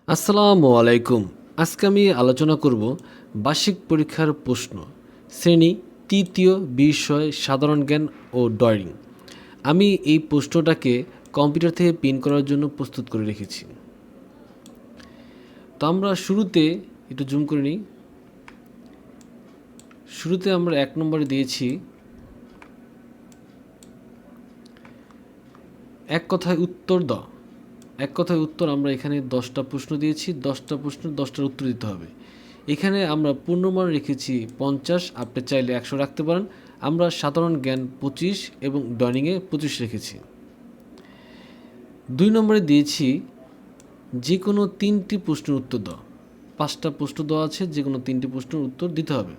আসসালামু আলাইকুম। আজকে আমি আলোচনা করব বার্ষিক পরীক্ষার প্রশ্ন, শ্রেণী তৃতীয়, বিষয় সাধারণ জ্ঞান ও ড্রয়িং। আমি এই প্রশ্নটাকে কম্পিউটার থেকে প্রিন্ট করার জন্য প্রস্তুত করে রেখেছি। তো আমরা শুরুতে একটু জুম করে নিই। শুরুতে আমরা 1 নম্বরে দিয়েছি এক কথায় উত্তর দাও। এক কথায় উত্তর আমরা এখানে 10টা প্রশ্ন দিয়েছি। 10টা প্রশ্ন 10টার উত্তর দিতে হবে। এখানে আমরা পূর্ণমান রেখেছি 50, আপনি চাইলে 100 রাখতে পারেন। আমরা সাধারণ জ্ঞান 25 এবং ড্রয়িংয়ে 25 রেখেছি। 2 নম্বরে দিয়েছি যে কোনো 3টি প্রশ্নের উত্তর দাও। 5টা প্রশ্ন দেওয়া আছে, যে কোনো 3টি প্রশ্নের উত্তর দিতে হবে।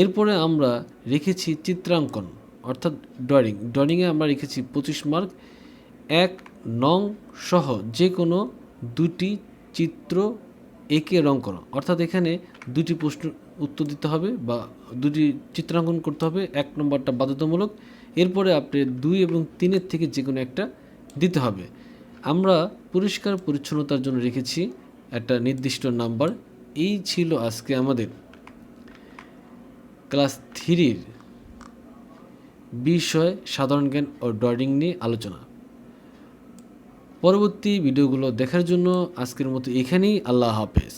এরপরে আমরা রেখেছি চিত্রাঙ্কন অর্থাৎ ড্রয়িংয়ে আমরা রেখেছি 25 মার্ক। 1 নং সহ যে কোনো 2টি চিত্র এঁকে রং করো, অর্থাৎ এখানে 2টি প্রশ্নের উত্তর দিতে হবে বা 2টি চিত্রাঙ্কন করতে হবে। 1 নম্বরটা বাধ্যতামূলক। এরপরে আপনি 2 এবং 3-এর থেকে যে কোনো একটা দিতে হবে। আমরা পরিষ্কার পরিচ্ছন্নতার জন্য রেখেছি একটা নির্দিষ্ট নাম্বার। এই ছিল আজকে আমাদের ক্লাস 3-র বিষয় সাধারণ জ্ঞান ও ড্রয়িং নিয়ে আলোচনা। পরবর্তী ভিডিওগুলো দেখার জন্য আজকের মতো এখানেই। আল্লাহ হাফেজ।